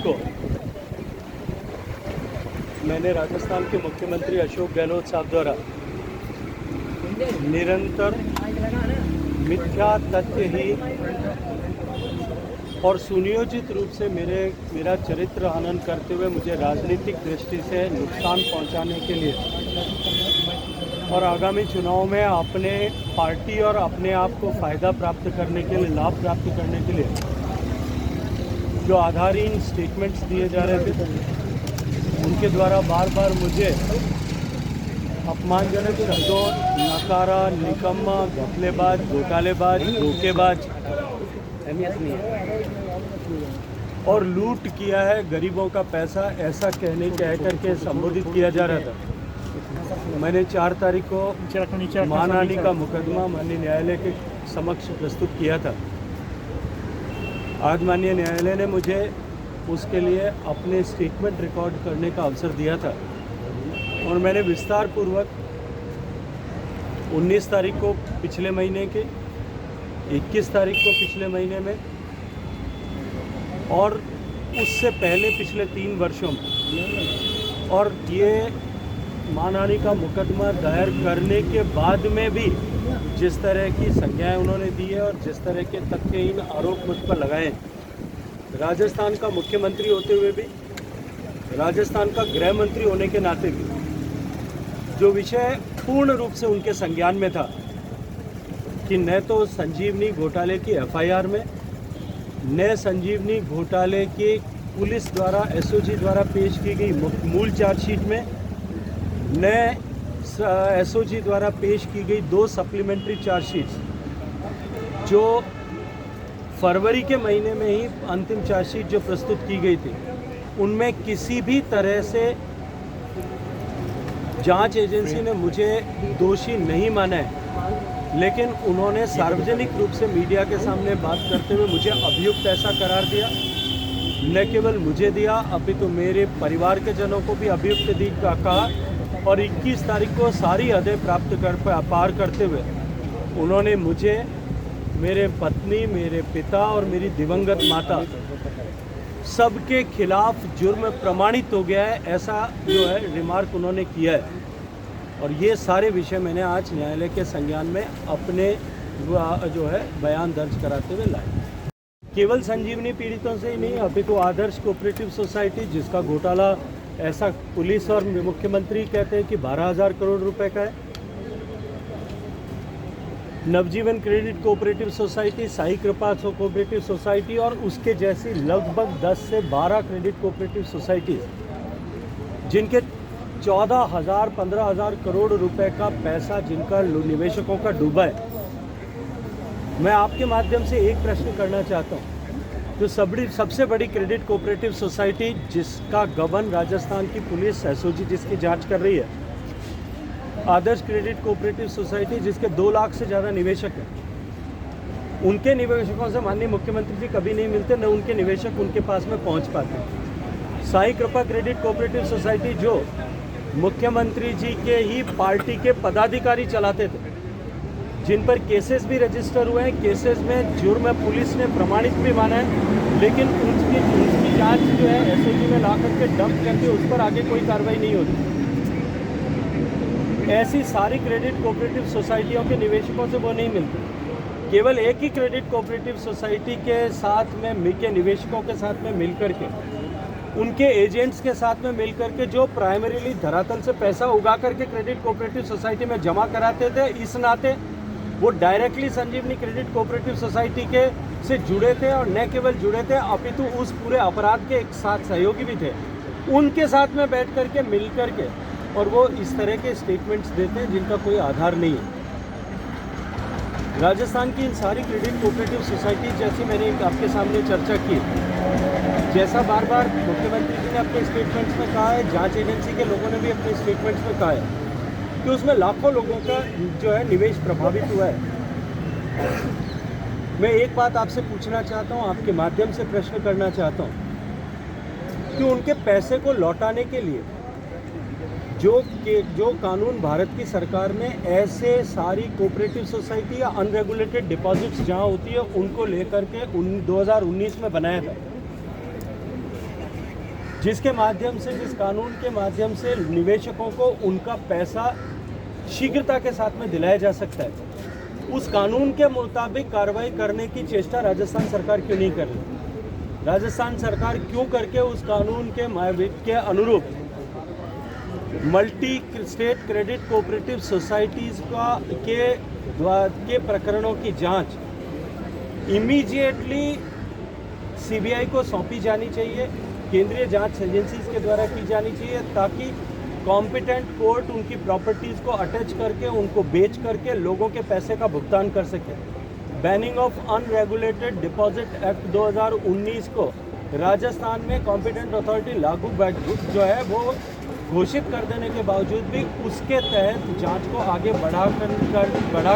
को मैंने राजस्थान के मुख्यमंत्री अशोक गहलोत साहब द्वारा निरंतर मिथ्या तथ्यहीन और सुनियोजित रूप से मेरा चरित्र हनन करते हुए मुझे राजनीतिक दृष्टि से नुकसान पहुंचाने के लिए और आगामी चुनाव में अपने पार्टी और अपने आप को फ़ायदा प्राप्त करने के लिए, लाभ प्राप्त करने के लिए जो आधारहीन स्टेटमेंट्स दिए जा रहे थे, उनके द्वारा बार बार मुझे अपमानजनक शब्दों, नकारा, निकम्मा, घपलेबाज, घोटालेबाज, धोखेबाज और लूट किया है गरीबों का पैसा, ऐसा कह करके संबोधित किया जा रहा था। मैंने 4 तारीख को मानहानि का मुकदमा माननीय न्यायालय के समक्ष प्रस्तुत किया था। आज माननीय न्यायालय ने मुझे उसके लिए अपने स्टेटमेंट रिकॉर्ड करने का अवसर दिया था और मैंने विस्तार पूर्वक 19 तारीख को पिछले महीने के, 21 तारीख को पिछले महीने में और उससे पहले पिछले 3 वर्षों में और ये मानहानि का मुकदमा दायर करने के बाद में भी जिस तरह की संज्ञाएं उन्होंने दी है और जिस तरह के तथ्यहीन आरोप मुझ पर लगाए हैं, राजस्थान का मुख्यमंत्री होते हुए भी, राजस्थान का गृह मंत्री होने के नाते भी, जो विषय पूर्ण रूप से उनके संज्ञान में था कि न तो संजीवनी घोटाले की एफआईआर में, न संजीवनी घोटाले की पुलिस द्वारा एसओजी द्वारा पेश की गई मूल चार्जशीट में, न एसओजी द्वारा पेश की गई 2 सप्लीमेंट्री चार्जशीट्स जो फरवरी के महीने में ही अंतिम चार्जशीट जो प्रस्तुत की गई थी, उनमें किसी भी तरह से जांच एजेंसी ने मुझे दोषी नहीं माना है, लेकिन उन्होंने सार्वजनिक रूप से मीडिया के सामने बात करते हुए मुझे अभियुक्त ऐसा करार दिया। न केवल मुझे दिया, अभी तो मेरे परिवार के जनों को भी अभियुक्त कहा और 21 तारीख को सारी हदें पार करते हुए उन्होंने मुझे, मेरे पत्नी, मेरे पिता और मेरी दिवंगत माता सबके खिलाफ जुर्म प्रमाणित हो गया है, ऐसा जो है रिमार्क उन्होंने किया है। और ये सारे विषय मैंने आज न्यायालय के संज्ञान में अपने जो है बयान दर्ज कराते हुए लाए। केवल संजीवनी पीड़ितों से ही नहीं, अभी तो आदर्श कोऑपरेटिव सोसाइटी जिसका घोटाला ऐसा पुलिस और मुख्यमंत्री कहते हैं कि 12,000 करोड़ रुपए का है, नवजीवन क्रेडिट कोऑपरेटिव सोसाइटी, साई कृपा कोऑपरेटिव सोसाइटी और उसके जैसी लगभग 10 से 12 क्रेडिट कोऑपरेटिव सोसाइटीज जिनके 14,000 15,000 करोड़ रुपए का पैसा जिनका निवेशकों का डूबा है। मैं आपके माध्यम से एक प्रश्न करना चाहता हूँ, जो सबसे बड़ी क्रेडिट कोऑपरेटिव सोसाइटी जिसका गबन राजस्थान की पुलिस एसओजी जिसकी जांच कर रही है, आदर्श क्रेडिट कोऑपरेटिव सोसाइटी जिसके 2 लाख से ज़्यादा निवेशक हैं, उनके निवेशकों से माननीय मुख्यमंत्री जी कभी नहीं मिलते, न उनके निवेशक उनके पास में पहुंच पाते। साई कृपा क्रेडिट कोऑपरेटिव सोसाइटी जो मुख्यमंत्री जी के ही पार्टी के पदाधिकारी चलाते थे, जिन पर केसेस भी रजिस्टर हुए हैं, केसेस में जुर्म पुलिस ने प्रमाणित भी माना है, लेकिन उसकी जांच जो है एसओजी में ला करके डंप करके उस पर आगे कोई कार्रवाई नहीं होती। ऐसी सारी क्रेडिट कोऑपरेटिव सोसाइटियों के निवेशकों से वो नहीं मिलते। केवल एक ही क्रेडिट कोऑपरेटिव सोसाइटी के साथ में के निवेशकों के साथ में मिलकर के, उनके एजेंट्स के साथ में मिलकर के जो प्राइमरीली धरातल से पैसा उगा करके क्रेडिट कोऑपरेटिव सोसाइटी में जमा कराते थे, इस नाते वो डायरेक्टली संजीवनी क्रेडिट कोऑपरेटिव सोसाइटी के से जुड़े थे और न केवल जुड़े थे अपितु उस पूरे अपराध के एक साथ सहयोगी भी थे। उनके साथ में बैठ करके मिल करके और वो इस तरह के स्टेटमेंट्स देते हैं जिनका कोई आधार नहीं है। राजस्थान की इन सारी क्रेडिट कोऑपरेटिव सोसाइटी जैसी मैंने आपके सामने चर्चा की, जैसा बार बार मुख्यमंत्री जी ने अपने स्टेटमेंट्स में कहा है, जांच एजेंसी के लोगों ने भी अपने स्टेटमेंट्स में कहा है कि उसमें लाखों लोगों का जो है निवेश प्रभावित हुआ है। मैं एक बात आपसे पूछना चाहता हूँ, आपके माध्यम से प्रश्न करना चाहता हूँ कि उनके पैसे को लौटाने के लिए जो कानून भारत की सरकार ने ऐसे सारी कोऑपरेटिव सोसाइटी या अनरेगुलेटेड डिपॉजिट्स जहां होती है उनको लेकर के 2019 में बनाया था, जिसके माध्यम से, जिस कानून के माध्यम से निवेशकों को उनका पैसा शीघ्रता के साथ में दिलाया जा सकता है, उस कानून के मुताबिक कार्रवाई करने की चेष्टा राजस्थान सरकार क्यों नहीं कर रही? राजस्थान सरकार क्यों करके उस कानून के अनुरूप multi state credit cooperative societies के प्रकरणों की जांच इमीडिएटली सीबीआई को सौंपी जानी चाहिए, केंद्रीय जांच एजेंसीज के द्वारा की जानी चाहिए, ताकि कॉम्पिटेंट कोर्ट उनकी प्रॉपर्टीज़ को अटैच करके, उनको बेच करके लोगों के पैसे का भुगतान कर सके। Banning of unregulated deposit act 2019 को राजस्थान में कॉम्पिटेंट अथॉरिटी लागू जो है वो घोषित कर देने के बावजूद भी उसके तहत जांच को आगे बढ़ा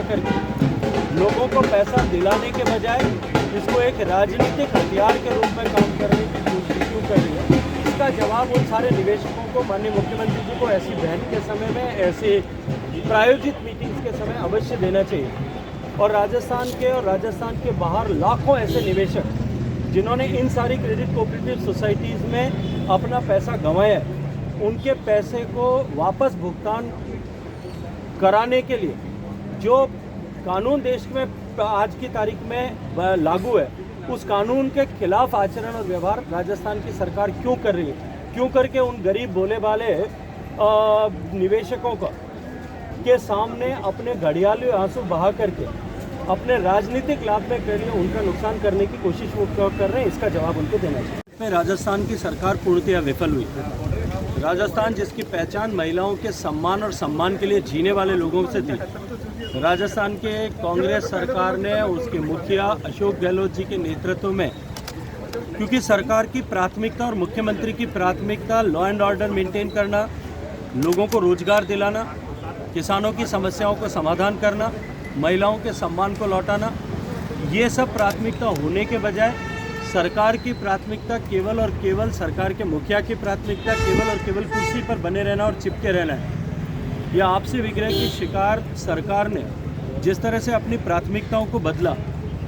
कर लोगों को पैसा दिलाने के बजाय इसको एक राजनीतिक हथियार के रूप में काम करने की कोशिश क्यों कर रही है? इसका जवाब उन सारे निवेशकों को माननीय मुख्यमंत्री जी को ऐसी बहन के समय में, ऐसे प्रायोजित मीटिंग्स के समय अवश्य देना चाहिए। और राजस्थान के बाहर लाखों ऐसे निवेशक जिन्होंने इन सारी क्रेडिट कोऑपरेटिव सोसाइटीज़ में अपना पैसा गंवाया है, उनके पैसे को वापस भुगतान कराने के लिए जो कानून देश में आज की तारीख में लागू है, उस कानून के खिलाफ आचरण और व्यवहार राजस्थान की सरकार क्यों कर रही है? क्यों करके उन गरीब भोले भाले निवेशकों के सामने अपने घड़ियाली आंसू बहा करके अपने राजनीतिक लाभ में के लिए उनका नुकसान करने की कोशिश वो कर रहे हैं? इसका जवाब उनको देना चाहिए। राजस्थान की सरकार पूर्णतया विफल हुई। राजस्थान जिसकी पहचान महिलाओं के सम्मान और सम्मान के लिए जीने वाले लोगों से थी, राजस्थान के कांग्रेस सरकार ने, उसके मुखिया अशोक गहलोत जी के नेतृत्व में, क्योंकि सरकार की प्राथमिकता और मुख्यमंत्री की प्राथमिकता लॉ एंड ऑर्डर मेंटेन करना, लोगों को रोजगार दिलाना, किसानों की समस्याओं को समाधान करना, महिलाओं के सम्मान को लौटाना, ये सब प्राथमिकता होने के बजाय सरकार की प्राथमिकता केवल और केवल, सरकार के मुखिया की प्राथमिकता केवल और केवल कुर्सी पर बने रहना और चिपके रहना है। यह आपसी विग्रह की शिकार सरकार ने जिस तरह से अपनी प्राथमिकताओं को बदला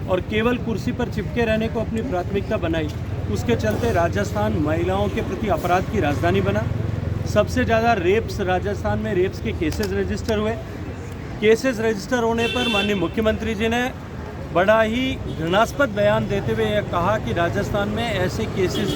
और केवल कुर्सी पर चिपके रहने को अपनी प्राथमिकता बनाई, उसके चलते राजस्थान महिलाओं के प्रति अपराध की राजधानी बना। सबसे ज़्यादा रेप्स राजस्थान में, रेप्स के केसेस रजिस्टर हुए। केसेस रजिस्टर होने पर माननीय मुख्यमंत्री जी ने बड़ा ही घृणास्पद बयान देते हुए यह कहा कि राजस्थान में ऐसे केसेस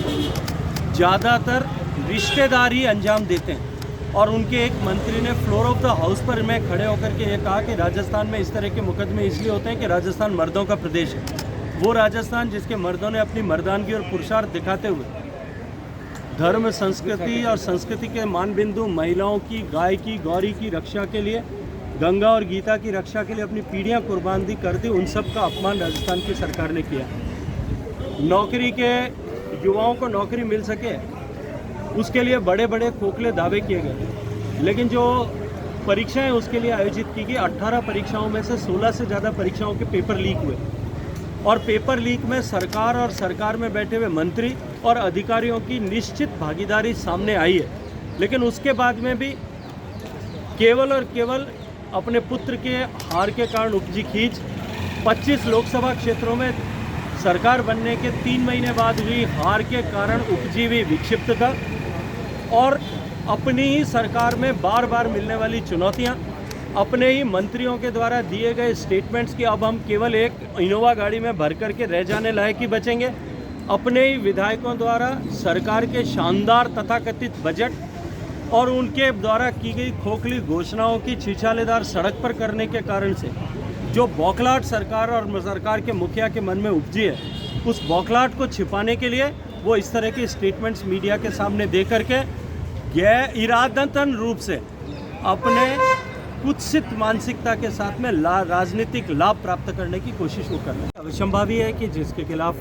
ज़्यादातर रिश्तेदार ही अंजाम देते हैं। और उनके एक मंत्री ने फ्लोर ऑफ द हाउस पर में खड़े होकर के ये कहा कि राजस्थान में इस तरह के मुकदमे इसलिए होते हैं कि राजस्थान मर्दों का प्रदेश है। वो राजस्थान जिसके मर्दों ने अपनी मर्दानगी और पुरुषार्थ दिखाते हुए धर्म, संस्कृति और संस्कृति के मानबिंदु, महिलाओं की, गाय की, गौरी की रक्षा के लिए, गंगा और गीता की रक्षा के लिए अपनी पीढ़ियां कुर्बान कर दी, उन सब का अपमान राजस्थान की सरकार ने किया। नौकरी के युवाओं को नौकरी मिल सके उसके लिए बड़े बड़े खोखले दावे किए गए, लेकिन जो परीक्षाएं उसके लिए आयोजित की गई, 18 परीक्षाओं में से 16 से ज़्यादा परीक्षाओं के पेपर लीक हुए। और पेपर लीक में सरकार और सरकार में बैठे हुए मंत्री और अधिकारियों की निश्चित भागीदारी सामने आई है। लेकिन उसके बाद में भी केवल और केवल अपने पुत्र के हार के कारण उपजी खींच, 25 लोकसभा क्षेत्रों में सरकार बनने के 3 महीने बाद हुई हार के कारण उपजी हुई विक्षिप्तता और अपनी ही सरकार में बार बार मिलने वाली चुनौतियां, अपने ही मंत्रियों के द्वारा दिए गए स्टेटमेंट्स कि अब हम केवल एक इनोवा गाड़ी में भर करके रह जाने लायक ही बचेंगे, अपने ही विधायकों द्वारा सरकार के शानदार तथाकथित बजट और उनके द्वारा की गई खोखली घोषणाओं की छिछालेदार सड़क पर करने के कारण से जो बौखलाहट सरकार और सरकार के मुखिया के मन में उपजी है, उस बौखलाहट को छिपाने के लिए वो इस तरह के स्टेटमेंट्स मीडिया के सामने दे करके गैर इरादतन रूप से अपने कुत्सित मानसिकता के साथ में राजनीतिक लाभ प्राप्त करने की कोशिश वो कर रहे हैं। अवश्यंभावी है कि जिसके खिलाफ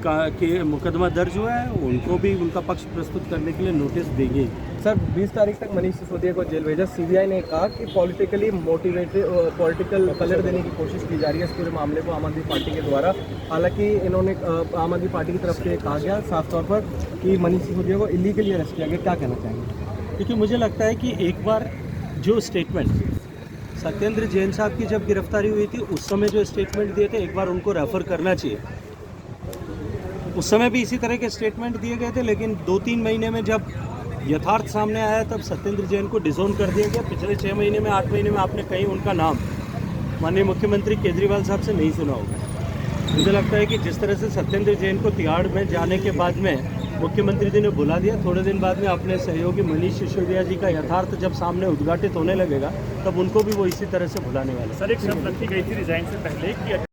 के मुकदमा दर्ज हुआ है उनको भी उनका पक्ष प्रस्तुत करने के लिए नोटिस देंगे। सर 20 तारीख तक मनीष सिसोदिया को जेल भेजा। सीबीआई ने कहा कि पॉलिटिकली मोटिवेटेड पॉलिटिकल कलर देने की कोशिश की जा रही है इस पूरे मामले को आम आदमी पार्टी के द्वारा। हालांकि इन्होंने आम आदमी पार्टी की तरफ से कहा गया साफ तौर पर कि मनीष सिसोदिया को इलीगली अरेस्ट किया गया। क्या कहना चाहेंगे? क्योंकि मुझे लगता है कि एक बार जो स्टेटमेंट सत्येंद्र जैन साहब की जब गिरफ्तारी हुई थी उस समय जो स्टेटमेंट दिए थे एक बार उनको रेफर करना चाहिए। उस समय भी इसी तरह के स्टेटमेंट दिए गए थे, लेकिन 2-3 महीने में जब यथार्थ सामने आया तब सत्येंद्र जैन को डिसोन कर दिया गया। पिछले 6 महीने में 8 महीने में आपने कहीं उनका नाम माननीय मुख्यमंत्री केजरीवाल साहब से नहीं सुना होगा। मुझे लगता है कि जिस तरह से सत्येंद्र जैन को तिहाड़ में जाने के बाद में मुख्यमंत्री जी ने बुला दिया, थोड़े दिन बाद में अपने सहयोगी मनीष सिसोदिया जी का यथार्थ जब सामने उद्घाटित होने लगेगा तब उनको भी वो इसी तरह से भुलाने वाले हैं। सर, एक शर्त रखी गई थी रिजाइन से पहले कि